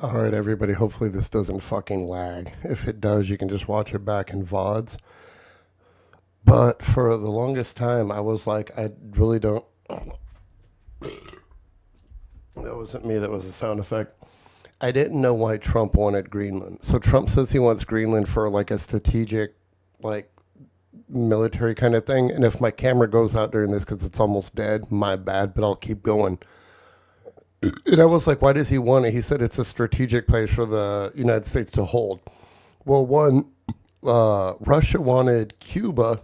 All right, everybody. Hopefully this doesn't fucking lag. If it does, you can just watch it back in VODs. But for the longest time, I was like, I really don't. That wasn't me. That was a sound effect. I didn't know why Trump wanted Greenland. So Trump says he wants Greenland for like a strategic, like military kind of thing. And if my camera goes out during this because it's almost dead, my bad. But I'll keep going. And I was like, why does he want it? He said it's a strategic place for the United States to hold. Well, one, Russia wanted Cuba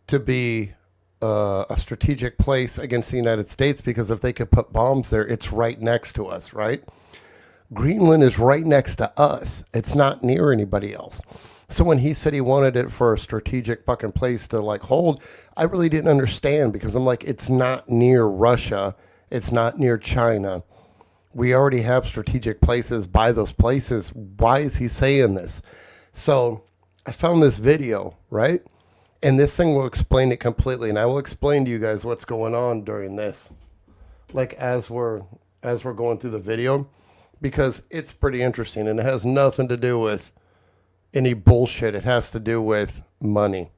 to be a strategic place against the United States because if they could put bombs there, it's right next to us, right? Greenland is right next to us. It's not near anybody else. So when he said he wanted it for a strategic fucking place to like hold, I really didn't understand because I'm like, it's not near Russia. It's not near China. We already have strategic places by those places. Why is he saying this? So I found this video, right? And this thing will explain it completely. And I will explain to you guys what's going on during this. Like as we're going through the video. Because it's pretty interesting. And it has nothing to do with any bullshit. It has to do with money.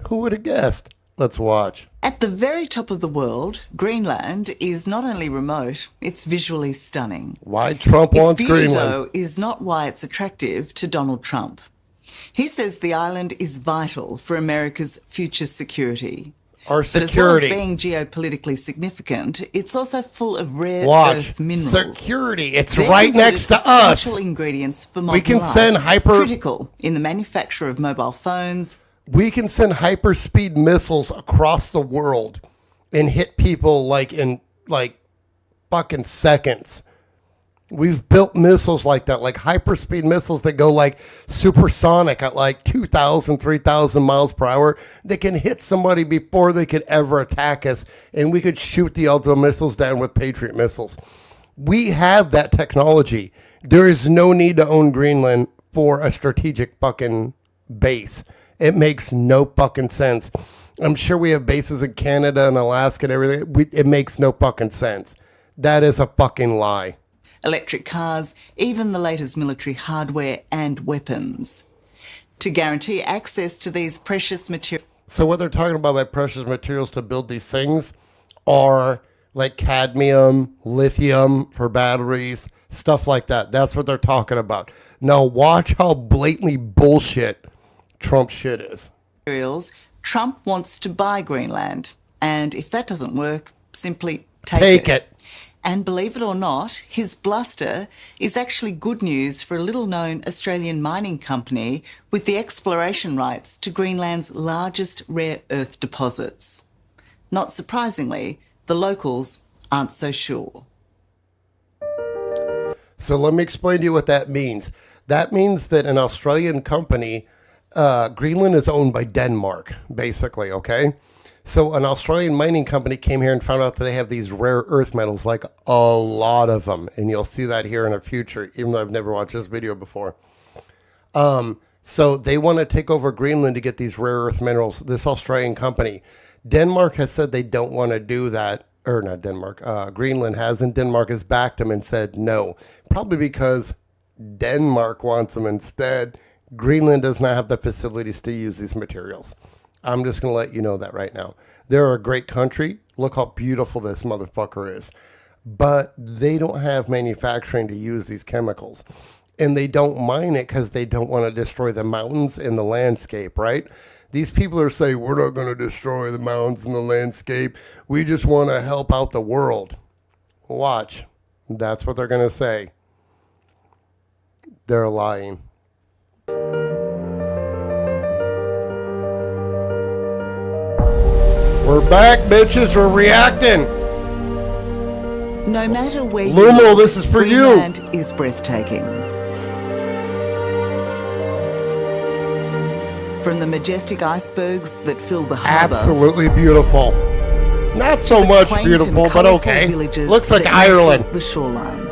Who would have guessed? Let's watch. At the very top of the world, Greenland is not only remote, it's visually stunning. Why Trump wants Its beauty, Greenland? though, is not why it's attractive to Donald Trump. He says the island is vital for America's future security. Our But as well security. as being geopolitically significant, it's also full of rare Watch. earth minerals. Security. It's They're right next to considered us. essential ingredients for modern We can life, send critical in the manufacture of mobile phones. We can send hyperspeed missiles across the world and hit people like in like fucking seconds. We've built missiles like that, like hyperspeed missiles that go like supersonic at like 2,000, 3,000 miles per hour. They can hit somebody before they could ever attack us, and we could shoot the other missiles down with Patriot missiles. We have that technology. There is no need to own Greenland for a strategic fucking base. It makes no fucking sense. I'm sure we have bases in Canada and Alaska and everything. It makes no fucking sense. That is a fucking lie. Electric cars, even the latest military hardware and weapons. To guarantee access to these precious materials. So what they're talking about by precious materials to build these things are like cadmium, lithium for batteries, stuff like that. That's what they're talking about. Now watch how blatantly bullshit Trump shit is. Trump wants to buy Greenland. And if that doesn't work, simply Take it. And believe it or not, his bluster is actually good news for a little-known Australian mining company with the exploration rights to Greenland's largest rare earth deposits. Not surprisingly, the locals aren't so sure. So let me explain to you what that means. That means that an Australian company, Greenland is owned by Denmark, basically, okay? So an Australian mining company came here and found out that they have these rare earth metals, like a lot of them. And you'll see that here in the future, even though I've never watched this video before. So they want to take over Greenland to get these rare earth minerals, this Australian company. Denmark has said they don't want to do that. Or not Denmark, Greenland has, and Denmark has backed them and said no. Probably because Denmark wants them instead. Greenland does not have the facilities to use these materials. I'm just going to let you know that right now. They're a great country. Look how beautiful this motherfucker is. But they don't have manufacturing to use these chemicals. And they don't mine it because they don't want to destroy the mountains and the landscape, right? These people are saying, we're not going to destroy the mountains and the landscape. We just want to help out the world. Watch. That's what they're going to say. They're lying. We're back, bitches. We're reacting. No matter where you Lumo, live, this is for you. Greenland is breathtaking. From the majestic icebergs that fill the harbour. Absolutely beautiful. Not so much beautiful, but okay. Looks like Ireland. The shoreline.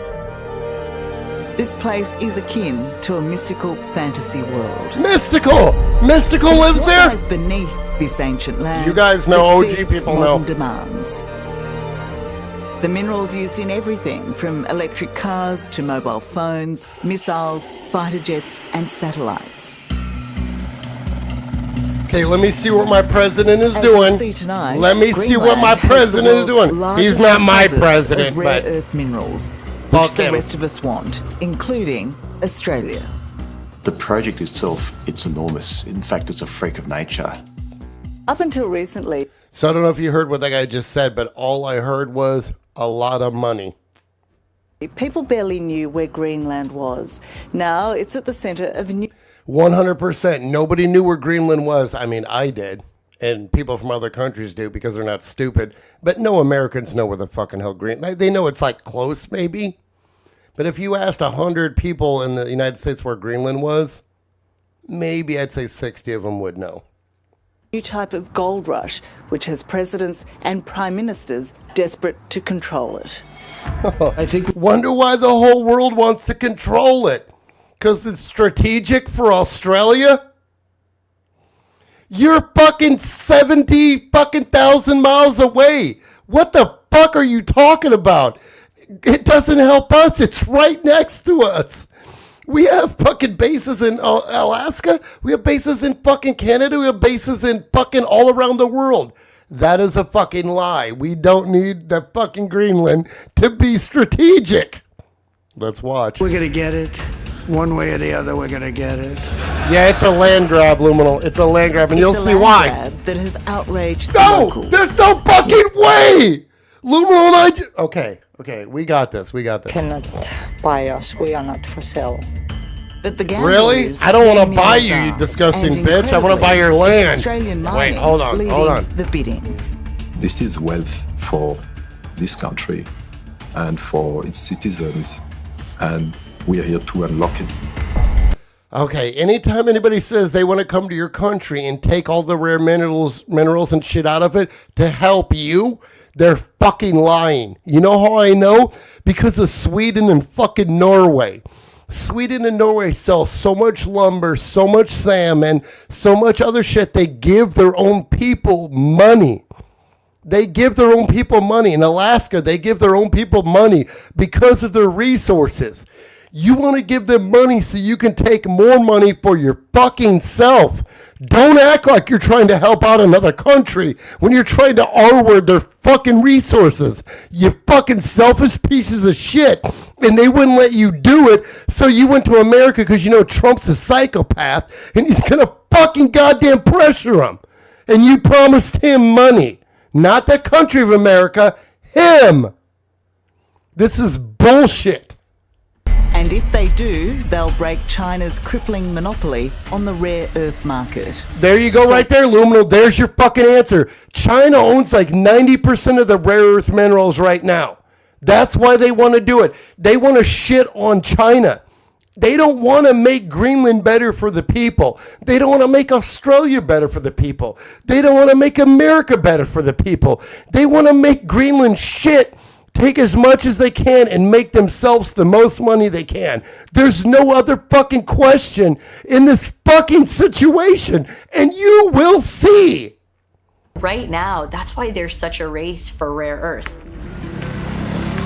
This place is akin to a mystical fantasy world. Mystical! Mystical It's lives what there? lies beneath this ancient land. You guys know, that OG fits people modern know. demands. The minerals used in everything from electric cars to mobile phones, missiles, fighter jets and satellites. Okay, let me see what my president is As doing. you'll see tonight, Let me see what Greenland my has the president is world's doing. largest He's not my deposits president, of rare but earth minerals, fuck which the him. rest of us want, including Australia. The project itself, it's enormous. In fact, it's a freak of nature. Up until recently, So I don't know if you heard what that guy just said, but all I heard was a lot of money. people barely knew where Greenland was. Now it's at the centre of a new 100%. Nobody knew where Greenland was. I mean, I did. And people from other countries do because they're not stupid. But no Americans know where the fucking hell Greenland. They know it's like close, maybe. But if you asked 100 people in the United States where Greenland was, maybe I'd say 60 of them would know. new type of gold rush, which has presidents and prime ministers desperate to control it. Wonder why the whole world wants to control it. Because it's strategic for Australia? You're fucking 70 fucking thousand miles away. What the fuck are you talking about? It doesn't help us. It's right next to us. We have fucking bases in Alaska. We have bases in fucking Canada. We have bases in fucking all around the world. That is a fucking lie. We don't need the fucking Greenland to be strategic. Let's watch. We're going to get it. One way or the other, we're going to get it. Yeah, it's a land grab, Luminal. It's a land grab, and you'll It's a see land why. grab that has outraged the No! locals. There's no fucking way! Luminal and I... Okay, we got this. Cannot buy us. We are not for sale. But the gamble Really? is I don't want to the buy minerals you, you are. disgusting And bitch. I want to buy your incredibly, land. Australian Wait, mining hold on. leading the bidding. This is wealth for this country and for its citizens, and we are here to unlock it. Okay, anytime anybody says they want to come to your country and take all the rare minerals and shit out of it to help you, they're fucking lying. You know how I know? Because of Sweden and fucking Norway. Sweden and Norway sell so much lumber, so much salmon, so much other shit. They give their own people money. They give their own people money. In Alaska, they give their own people money because of their resources. You want to give them money so you can take more money for your fucking self. Don't act like you're trying to help out another country when you're trying to R-word their fucking resources. You fucking selfish pieces of shit. And they wouldn't let you do it, so you went to America because you know Trump's a psychopath and he's going to fucking goddamn pressure him. And you promised him money. Not the country of America, him. This is bullshit. And if they do, they'll break China's crippling monopoly on the rare earth market. There you go, right there, Luminal. There's your fucking answer. China owns like 90% of the rare earth minerals right now. That's why they want to do it. They want to shit on China. They don't want to make Greenland better for the people. They don't want to make Australia better for the people. They don't want to make America better for the people. They want to make Greenland shit, take as much as they can, and make themselves the most money they can. There's no other fucking question in this fucking situation, and you will see. Right now, that's why there's such a race for rare earths.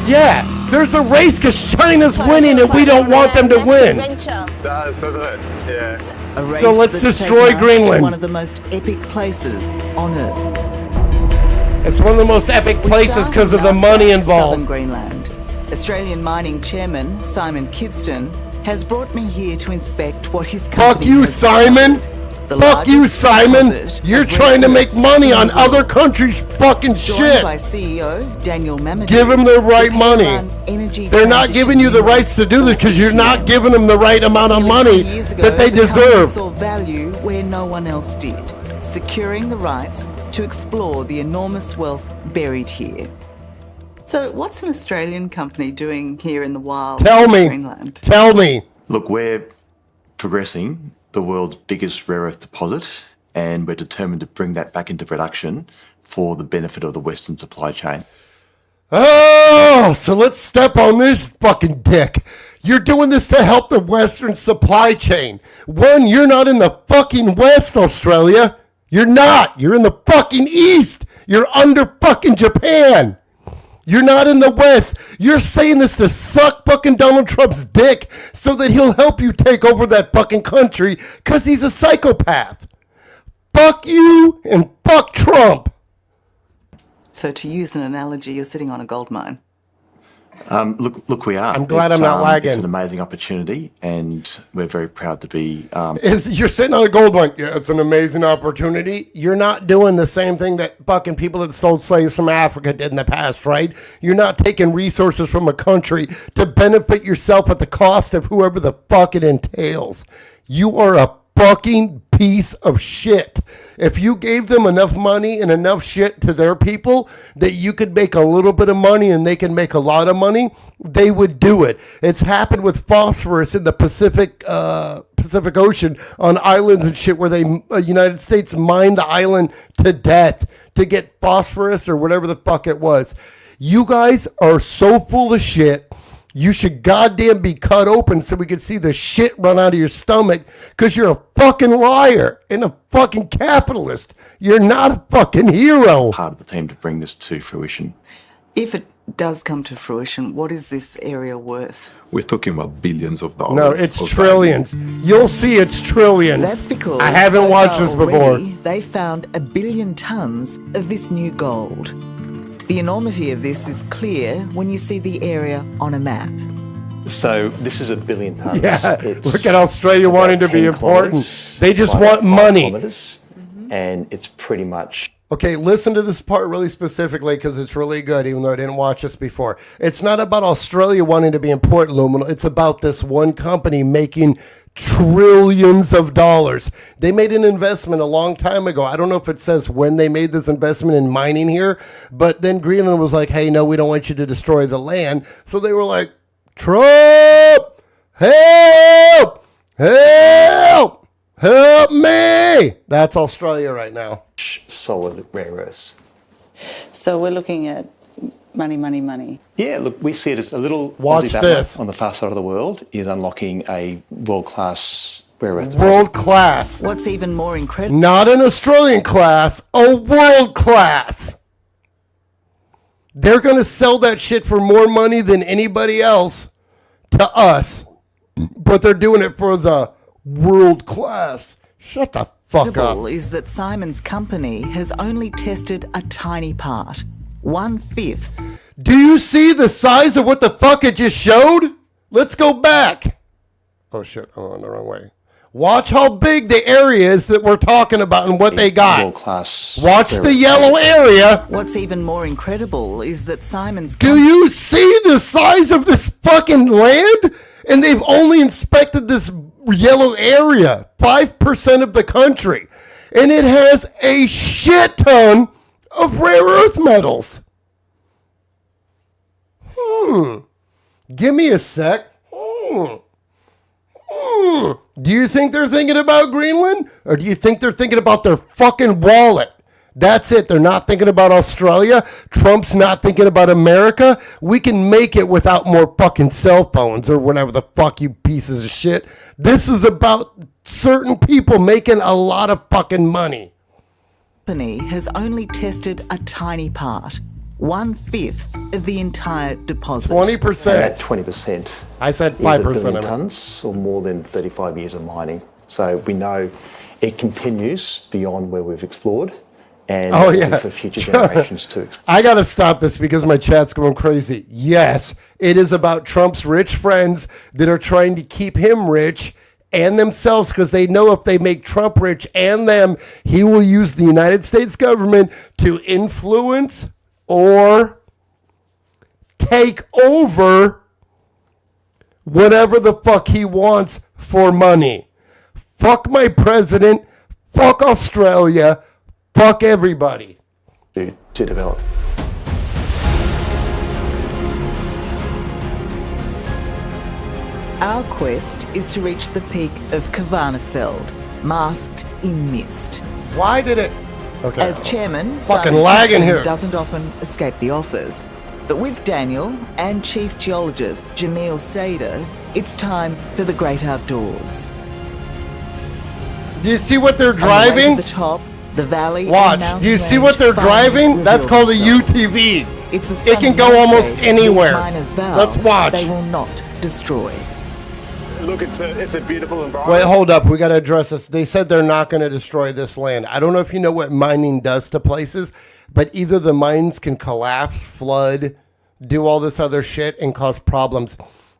Yeah, there's a race because China's winning and we don't want them to win. Does, doesn't it? Yeah. A race So let's that's destroy taken us to Greenland. one of the most epic places on Earth. It's one of the most epic places because of the money Southern involved. Greenland. Australian mining chairman Simon Kidston has brought me here to inspect what his company Fuck you, has Simon. discovered. The Fuck you, largest Simon. deposit You're of trying to rare make earths money in on the other world. countries' fucking Joined shit. by CEO Daniel Mamadou. Give them the right the money. Penrun Energy They're not Transition giving you the Union, rights to do this because you're or not ATM. giving them the right amount of Nearly money 20 years ago, that they the company deserve. saw value where no one else did, securing the rights to explore the enormous wealth buried here. So, what's an Australian company doing here in the wild Tell of me. Greenland? Tell me. Look, we're progressing the world's biggest rare earth deposit, and we're determined to bring that back into production for the benefit of the Western supply chain. Oh, so let's step on this fucking dick. You're doing this to help the Western supply chain. One, you're not in the fucking West, Australia. You're not. You're in the fucking East. You're under fucking Japan. You're not in the West. You're saying this to suck fucking Donald Trump's dick so that he'll help you take over that fucking country because he's a psychopath. Fuck you and fuck Trump. So to use an analogy, you're sitting on a gold mine. Look, we are. I'm glad I'm not lagging. It's an amazing opportunity, and we're very proud to be. You're sitting on a gold mine. Yeah, it's an amazing opportunity. You're not doing the same thing that fucking people that sold slaves from Africa did in the past, right? You're not taking resources from a country to benefit yourself at the cost of whoever the fuck it entails. You are a fucking piece of shit. If you gave them enough money and enough shit to their people that you could make a little bit of money and they can make a lot of money, they would do it. It's happened with phosphorus in the Pacific Ocean on islands and shit where they United States mined the island to death to get phosphorus or whatever the fuck it was. You guys are so full of shit. You should goddamn be cut open so we could see the shit run out of your stomach because you're a fucking liar and a fucking capitalist. You're not a fucking hero. Part of the team to bring this to fruition. If it does come to fruition, what is this area worth? We're talking about billions of dollars. No, it's of trillions. You'll see it's trillions. That's because I haven't watched this before. already They found 1 billion tons of this new gold. The enormity of this is clear when you see the area on a map. So this is 1 billion tons. Yeah, It's look at Australia about wanting to be 10 important. kilometres They just by want 5 money. kilometres, and it's pretty much... Okay, listen to this part really specifically because it's really good, even though I didn't watch this before. It's not about Australia wanting to be important, Luminal. It's about this one company making trillions of dollars. They made an investment a long time ago. I don't know if it says when they made this investment in mining here, but then Greenland was like, hey, no, we don't want you to destroy the land. So they were like, Trump, help, help, help me. That's Australia right now. solid rare earths. So we're looking at money, money, money. Yeah, look, we see it as a little... Watch Aussie battler this. on the far side of the world is unlocking a world-class rare earth. World class. What's even more incredible... Not an Australian class, a world class. They're going to sell that shit for more money than anybody else to us. But they're doing it for the world class. Shut the fuck up. is that Simon's company has only tested a tiny part, 1/5. Do you see the size of what the fuck it just showed? Let's go back. Oh shit, I'm on the wrong way. Watch how big the area is that we're talking about and what they got. World-class. Watch the yellow area. What's even more incredible is that Simon's Do you see the size of this fucking land? And they've only inspected this yellow area, 5% of the country. And it has a shit ton of rare earth metals. Give me a sec. Do you think they're thinking about Greenland? Or do you think they're thinking about their fucking wallet? That's it. They're not thinking about Australia. Trump's not thinking about America. We can make it without more fucking cell phones or whatever the fuck, you pieces of shit. This is about certain people making a lot of fucking money. company has only tested a tiny part, 1/5 of the entire deposit. 20%. And that 20% I said is 1 5% billion of it. tonnes or more than 35 years of mining. So we know it continues beyond where we've explored. And Oh, yeah. for future generations too. I got to stop this because my chat's going crazy. Yes, it is about Trump's rich friends that are trying to keep him rich and themselves because they know if they make Trump rich and them, he will use the United States government to influence or take over whatever the fuck he wants for money. Fuck my president. Fuck Australia. Fuck everybody. To develop. Our quest is to reach the peak of Kavanafeld, masked in mist. Why did it? Okay. As chairman, Fucking Simon lagging Kitson here. doesn't often escape the office. But with Daniel and Chief Geologist Jamil Sader, it's time for the great outdoors. Do you see what they're On the way driving? to the top, the valley. and Watch. mountain Do you see range what they're finally driving? That's reveal called a themselves. UTV. It's a It can stunning go almost landscape these anywhere. miners vow Let's watch. they will not destroy. Look, it's a beautiful environment. Wait, hold up. We got to address this. They said they're not going to destroy this land. I don't know if you know what mining does to places, but either the mines can collapse, flood, do all this other shit, and cause problems.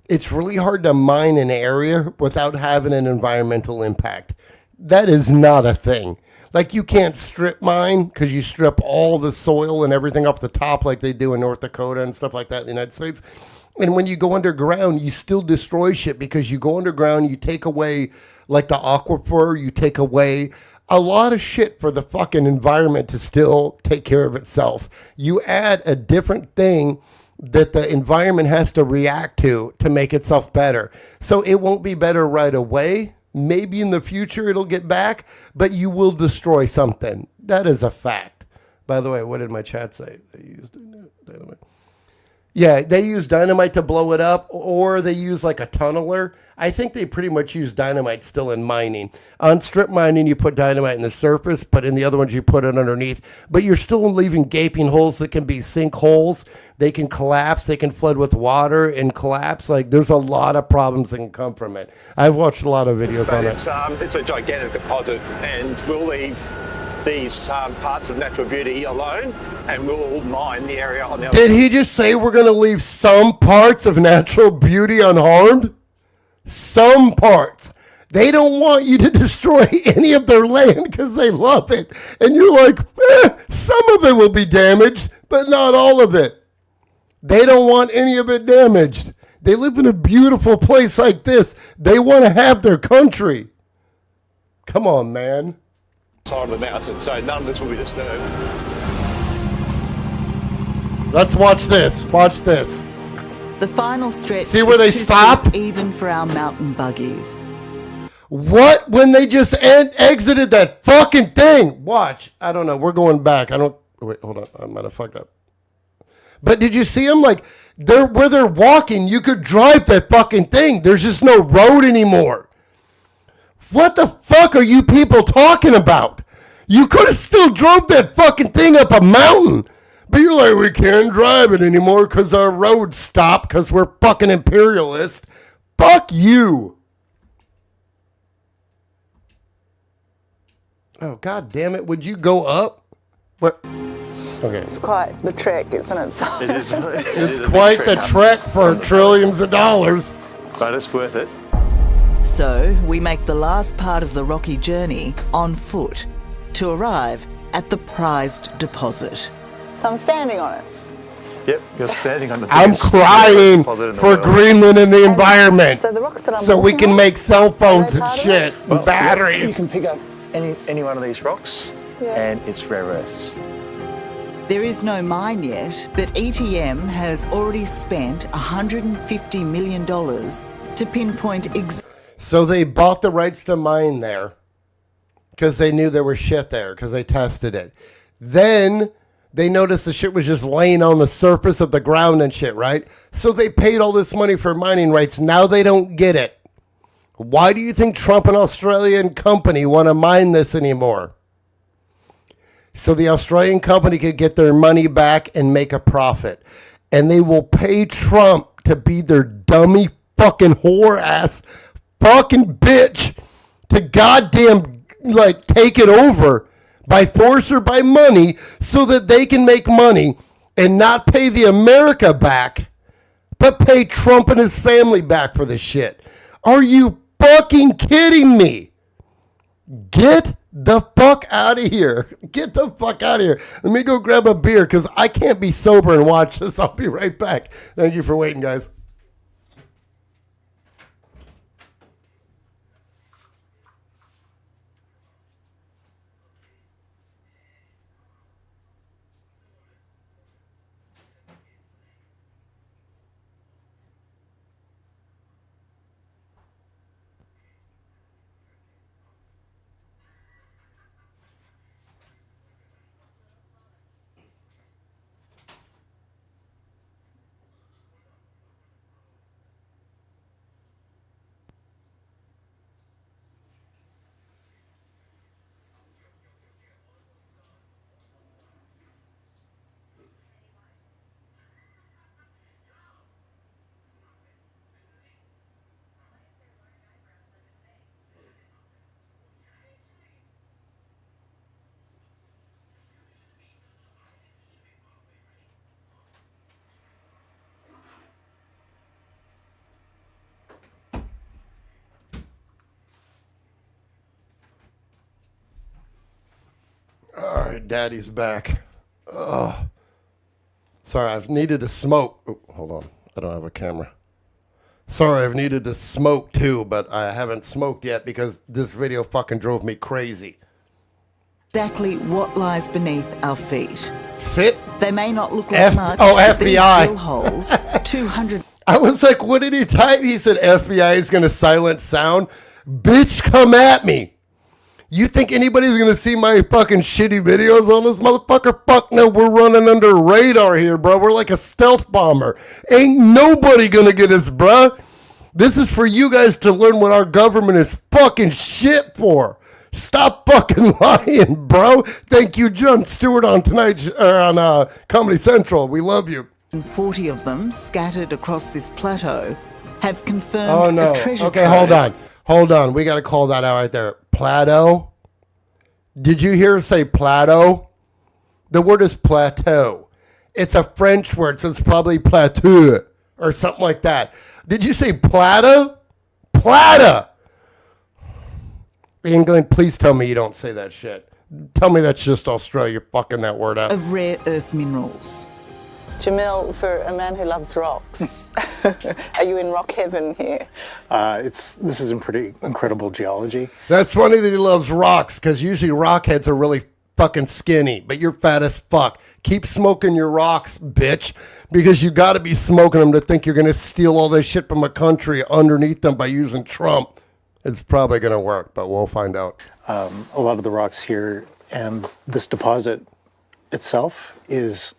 It's really hard to mine an area without having an environmental impact. That is not a thing. Like, you can't strip mine because you strip all the soil and everything up the top like they do in North Dakota and stuff like that in the United States. And when you go underground, you still destroy shit because you go underground, you take away like the aquifer, you take away a lot of shit for the fucking environment to still take care of itself. You add a different thing that the environment has to react to make itself better. So it won't be better right away. Maybe in the future it'll get back, but you will destroy something. That is a fact. By the way, what did my chat say? They used dynamite. Yeah, they use dynamite to blow it up, or they use like a tunneler. I think they pretty much use dynamite still in mining. On strip mining, you put dynamite in the surface, but in the other ones, you put it underneath. But you're still leaving gaping holes that can be sinkholes. They can collapse. They can flood with water and collapse. Like, there's a lot of problems that can come from it. I've watched a lot of videos on it. It's a gigantic deposit, and we'll leave these parts of natural beauty alone, and we'll mine the area on the other Did he just say we're going to leave some parts of natural beauty unharmed? Some parts. They don't want you to destroy any of their land because they love it. And you're like, some of it will be damaged, but not all of it. They don't want any of it damaged. They live in a beautiful place like this. They want to have their country. Come on, man. side of the mountain, so none of this will be disturbed. Let's watch this. Watch this. The final stretch. See where they is too stop? steep even for our mountain buggies. What? When they just exited that fucking thing? Watch. I don't know. We're going back. I don't. Wait, hold on. I might have fucked up. But did you see them? Like, where they're walking, you could drive that fucking thing. There's just no road anymore. What the fuck are you people talking about? You could have still drove that fucking thing up a mountain. But you're like, we can't drive it anymore because our roads stopped because we're fucking imperialist. Fuck you. Oh, God damn it. Would you go up? What? Okay. It's quite the trek, isn't it? It is. It's quite the trek for trillions of dollars. But it's worth it. So we make the last part of the rocky journey on foot to arrive at the prized deposit. So I'm standing on it. Yep, you're standing on the I'm biggest crying deposit in the for world. Greenland and the environment. So the rocks that I'm So we walking can on, make cell phones are they and part of shit, it? and Well, You batteries. can pick up any one of these rocks, and it's rare earths. There is no mine yet, but ETM has already spent $150 million to pinpoint So they bought the rights to mine there because they knew there was shit there because they tested it. Then they noticed the shit was just laying on the surface of the ground and shit, right? So they paid all this money for mining rights. Now they don't get it. Why do you think Trump and Australian company want to mine this anymore? So the Australian company could get their money back and make a profit. And they will pay Trump to be their dummy fucking whore ass fucking bitch to goddamn like take it over by force or by money so that they can make money and not pay the America back, but pay Trump and his family back for this shit. Are you fucking kidding me? Get the fuck out of here. Get the fuck out of here. Let me go grab a beer because I can't be sober and watch this. I'll be right back. Thank you for waiting, guys. All right, Daddy's back. Ugh. Sorry, I've needed to smoke. Oh, hold on. I don't have a camera. Sorry, I've needed to smoke too, but I haven't smoked yet because this video fucking drove me crazy. Exactly what lies beneath our feet. Fit? They may not look like much. Oh, but these FBI. drill holes, 200. I was like, what did he type? He said FBI is going to silent sound. Bitch, come at me. You think anybody's going to see my fucking shitty videos on this motherfucker? Fuck no, we're running under radar here, bro. We're like a stealth bomber. Ain't nobody going to get us, bro. This is for you guys to learn what our government is fucking shit for. Stop fucking lying, bro. Thank you, Jon Stewart, on tonight on Comedy Central. We love you. 40 of them scattered across this plateau have confirmed Oh no. a treasure Okay, trove. hold on. We got to call that out right there. Plateau. Did you hear her say plateau? The word is plateau. It's a French word, so it's probably plateau or something like that. Did you say plata? Plata. England, please tell me you don't say that shit. Tell me that's just Australia fucking that word up. Of rare earth minerals. Jamil, for a man who loves rocks, are you in rock heaven here? This is in pretty incredible geology. That's funny that he loves rocks, because usually rockheads are really fucking skinny, but you're fat as fuck. Keep smoking your rocks, bitch, because you got to be smoking them to think you're going to steal all this shit from a country underneath them by using Trump. It's probably going to work, but we'll find out. A lot of the rocks here and this deposit itself is,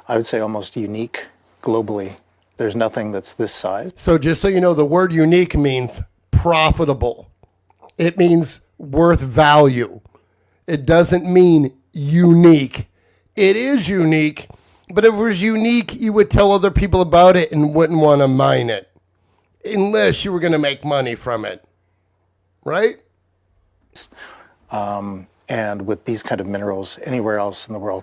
I would say, almost unique globally. There's nothing that's this size. So just so you know, the word unique means profitable. It means worth value. It doesn't mean unique. It is unique, but if it was unique, you would tell other people about it and wouldn't want to mine it. Unless you were going to make money from it. Right? And with these kind of minerals anywhere else in the world.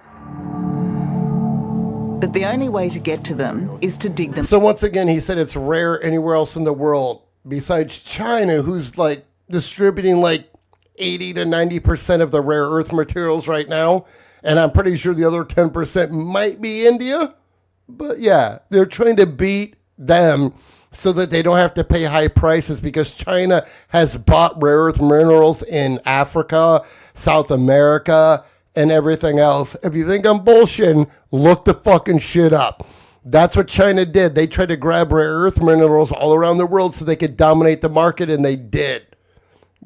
But the only way to get to them is to dig them. So once again, he said it's rare anywhere else in the world besides China, who's like distributing like 80 to 90% of the rare earth materials right now. And I'm pretty sure the other 10% might be India. But yeah, they're trying to beat them so that they don't have to pay high prices, because China has bought rare earth minerals in Africa, South America, and everything else. If you think I'm bullshitting, look the fucking shit up. That's what China did. They tried to grab rare earth minerals all around the world so they could dominate the market, and they did.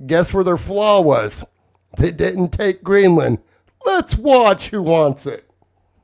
Guess where their flaw was? They didn't take Greenland. Let's watch who wants it.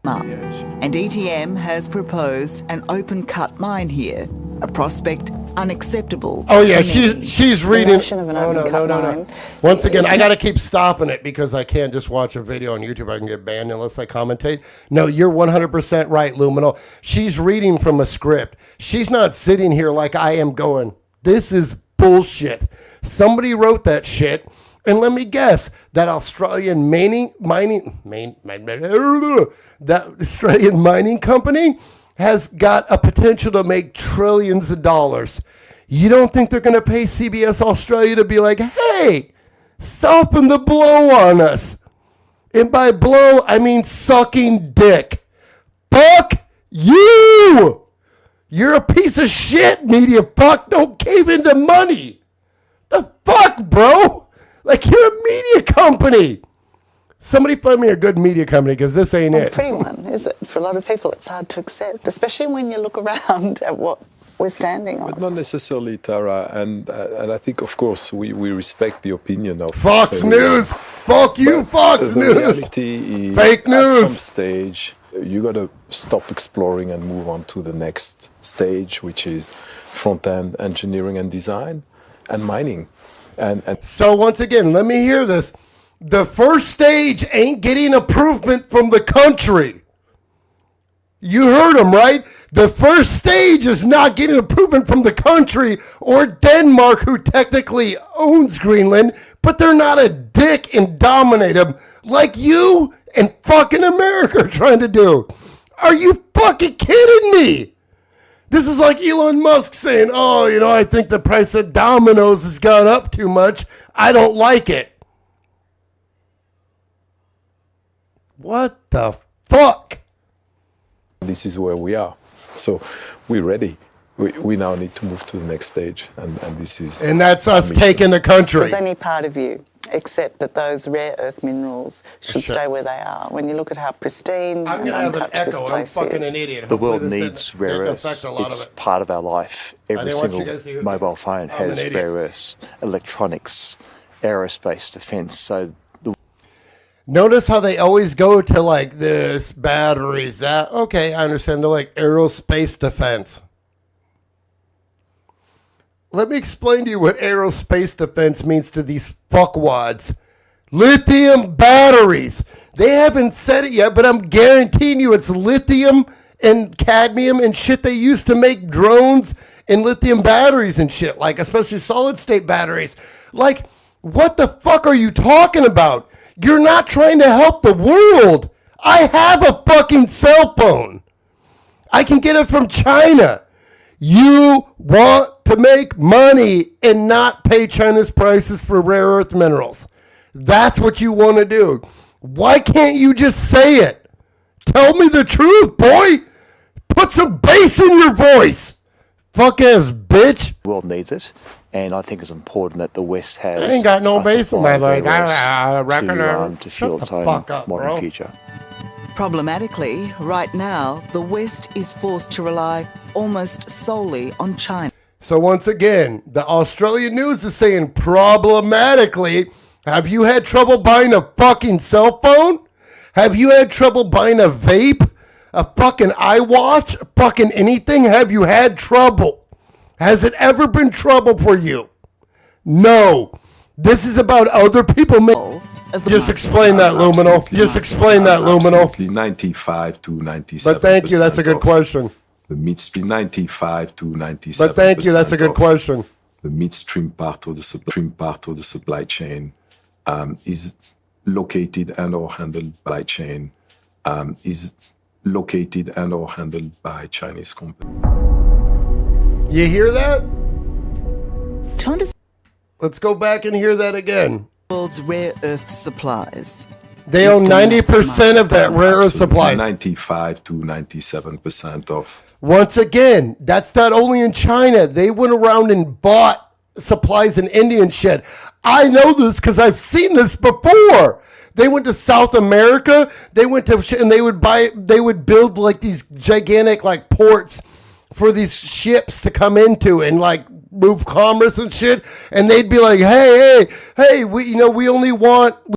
And ETM has proposed an open-cut mine here, a prospect unacceptable. Oh yeah, to many. she's reading. notion of an open-cut mine. Once again, I got to keep stopping it because I can't just watch a video on YouTube. I can get banned unless I commentate. No, you're 100% right, Luminal. She's reading from a script. She's not sitting here like I am going, this is bullshit. Somebody wrote that shit. And let me guess, that Australian that Australian mining company has got a potential to make trillions of dollars. You don't think they're going to pay CBS Australia to be like, hey, soften the blow on us? And by blow, I mean sucking dick. Fuck you! You're a piece of shit, media fuck. Don't cave into money. The fuck, bro? Like, you're a media company. Somebody find me a good media company, because this ain't it. A pretty one, is it? For a lot of people, it's hard to accept, especially when you look around at what we're standing on. But not necessarily, Tara. And I think, of course, we respect the opinion of Fox everyone. News. Fuck you, Fox The News. reality is, Fake at some news. stage, you got to stop exploring and move on to the next stage, which is front-end engineering and design and mining. And So once again, let me hear this. The first stage ain't getting approval from the country. You heard him, right? The first stage is not getting approval from the country or Denmark, who technically owns Greenland, but they're not a dick and dominate them like you and fucking America are trying to do. Are you fucking kidding me? This is like Elon Musk saying, oh, you know, I think the price of Domino's has gone up too much. I don't like it. What the fuck? This is where we are. So we're ready. We now need to move to the next stage, and this is... And that's us taking the country. Does any part of you accept that those rare earth minerals should stay where they are? When you look at how pristine I'm and gonna have an untouched this echo. I'm place fucking is. an idiot. The world Hopefully this needs didn't rare affect earths. a lot It's of it. part of our life. Every didn't want you single guys to hear that. mobile phone I'm an has idiot. rare earths, electronics, aerospace, defence. So Notice how they always go to like this, batteries, that. Okay, I understand. They're like aerospace defense. Let me explain to you what aerospace defense means to these fuckwads. Lithium batteries. They haven't said it yet, but I'm guaranteeing you it's lithium and cadmium and shit they used to make drones and lithium batteries and shit, like especially solid state batteries. Like, what the fuck are you talking about? You're not trying to help the world. I have a fucking cell phone. I can get it from China. You want to make money and not pay China's prices for rare earth minerals. That's what you want to do. Why can't you just say it? Tell me the truth, boy. Put some bass in your voice. Fuck ass bitch. the world needs it, and I think it's important that the West has. I ain't got no a bass in my supply voice. of rare I earths reckon to fuel shut its the own fuck up, modern bro. future. Problematically, right now, the West is forced to rely almost solely on China. So once again, the Australian news is saying problematically, have you had trouble buying a fucking cell phone? Have you had trouble buying a vape? A fucking iWatch? Fucking anything? Have you had trouble? Has it ever been trouble for you? No. This is about other people. Just explain that, Luminal. Just explain that, Luminal. 95 to 97%. But thank you, that's a good question. The midstream 95 to 97%. But thank you, that's a good question. The midstream part of the supply chain is located and or handled by Chinese companies. You hear that? To understand Let's go back and hear that again. the world's rare earth supplies, They own 90% of that rare earth supplies. 95 to 97% of. Once again, that's not only in China. They went around and bought supplies in India and shit. I know this because I've seen this before. They went to South America. They went to and they would build like these gigantic like ports for these ships to come into and like move commerce and shit. And they'd be like, hey, we only want